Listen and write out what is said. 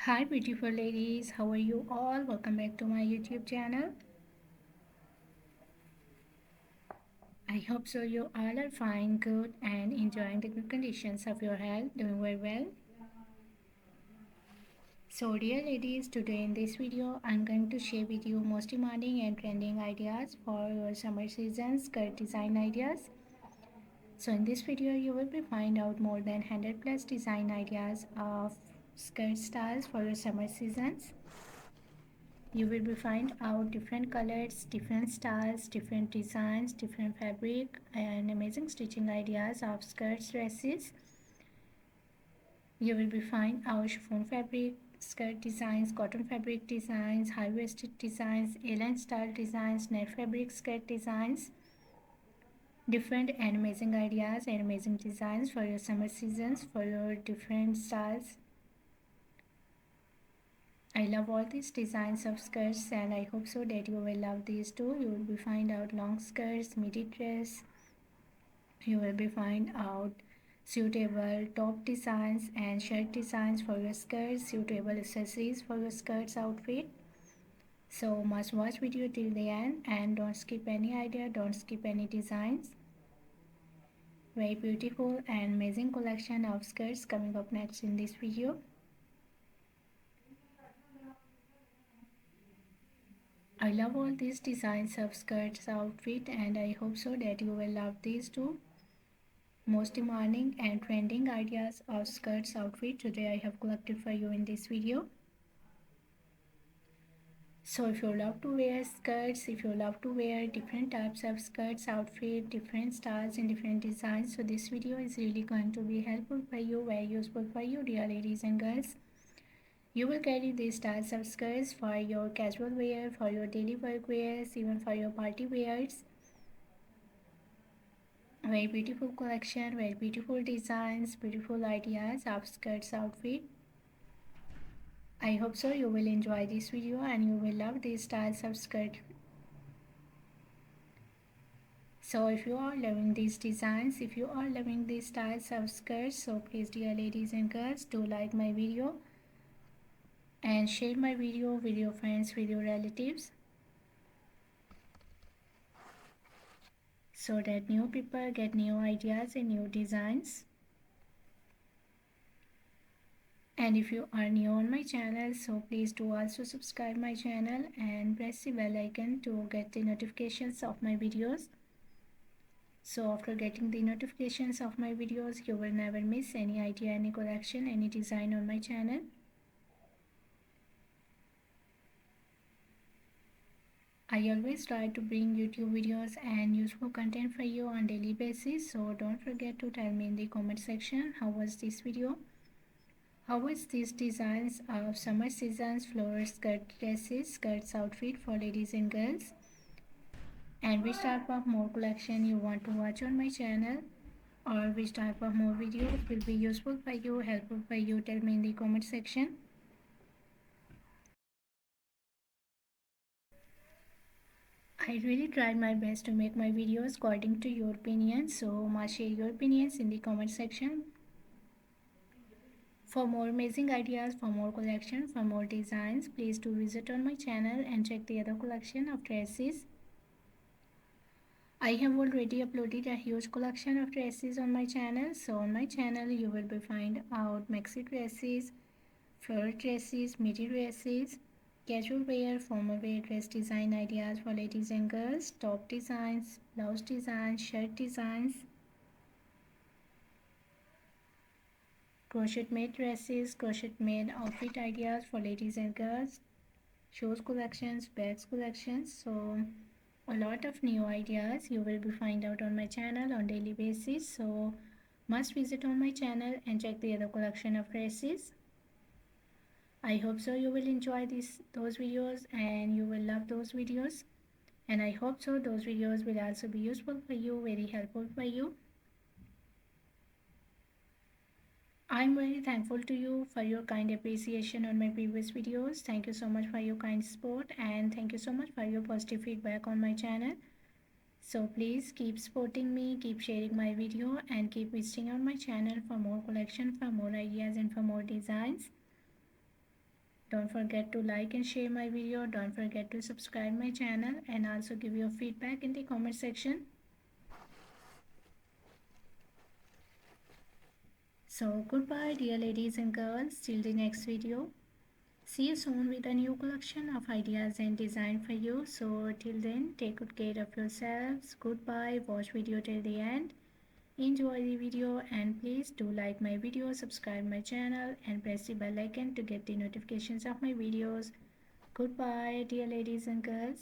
Hi beautiful ladies, how are you all? Welcome back to my YouTube channel. I hope so you all are fine, good and enjoying the good conditions of your health, doing very well. So dear ladies, today in this video I'm going to share with you most demanding and trending ideas for your summer season skirt design ideas. So in this video you will be find out more than 100 plus design ideas of skirt styles for your summer seasons. You will be find out different colors, different styles, different designs, different fabric and amazing stitching ideas of skirts, dresses. You will be find out chiffon fabric skirt designs, cotton fabric designs, high-waisted designs, A-line style designs, net fabric skirt designs, different and amazing ideas and amazing designs for your summer seasons, for your different styles. I love all these designs of skirts and I hope so that you will love these too. You will be find out long skirts, midi dress. You will be find out suitable top designs and shirt designs for your skirts, suitable accessories for your skirts outfit. So must watch video till the end and don't skip any idea, don't skip any designs. Very beautiful and amazing collection of skirts coming up next in this video. I love all these designs of skirts outfit and I hope so that you will love these too. Most demanding and trending ideas of skirts outfit today I have collected for you in this video. So if you love to wear skirts, if you love to wear different types of skirts outfit, different styles and different designs, so this video is really going to be helpful for you, very useful for you dear ladies and girls. You will carry these styles of skirts for your casual wear, for your daily work wears, even for your party wears. Very beautiful collection, very beautiful designs, beautiful ideas of skirts outfit. I hope so you will enjoy this video and you will love these styles of skirt. So if you are loving these designs, if you are loving these styles of skirts, so please dear ladies and girls, do like my video and share my video with your friends, with your relatives, so that new people get new ideas and new designs. And if you are new on my channel, so please do also subscribe my channel and press the bell icon to get the notifications of my videos. So after getting the notifications of my videos, you will never miss any idea, any collection, any design on my channel. I always try to bring YouTube videos and useful content for you on daily basis. So don't forget to tell me in the comment section how was this video. How was these designs of summer season's floral skirt dresses, skirts outfit for ladies and girls? And which type of more collection you want to watch on my channel, or which type of more videos will be useful for you, helpful for you, tell me in the comment section. I really tried my best to make my videos according to your opinions, so must share your opinions in the comment section. For more amazing ideas, for more collection, for more designs, please do visit on my channel and check the other collection of dresses. I have already uploaded a huge collection of dresses on my channel. So on my channel you will be find out maxi dresses, floral dresses, midi dresses, casual wear, formal wear dress design ideas for ladies and girls, top designs, blouse designs, shirt designs, crochet made dresses, crochet made outfit ideas for ladies and girls, shoes collections, bags collections. So a lot of new ideas you will be find out on my channel on daily basis. So must visit on my channel and check the other collection of dresses. I hope so you will enjoy those videos and you will love those videos, and I hope so those videos will also be useful for you, very helpful for you. I'm very thankful to you for your kind appreciation on my previous videos. Thank you so much for your kind support and thank you so much for your positive feedback on my channel. So please keep supporting me, keep sharing my video and keep visiting on my channel for more collection, for more ideas and for more designs. Don't forget to like and share my video. Don't forget to subscribe my channel and also give your feedback in the comment section. So goodbye dear ladies and girls, till the next video. See you soon with a new collection of ideas and design for you. So till then, take good care of yourselves. Goodbye. Watch video till the end. Enjoy the video and please do like my video, subscribe my channel and press the bell icon to get the notifications of my videos. Goodbye dear ladies and girls.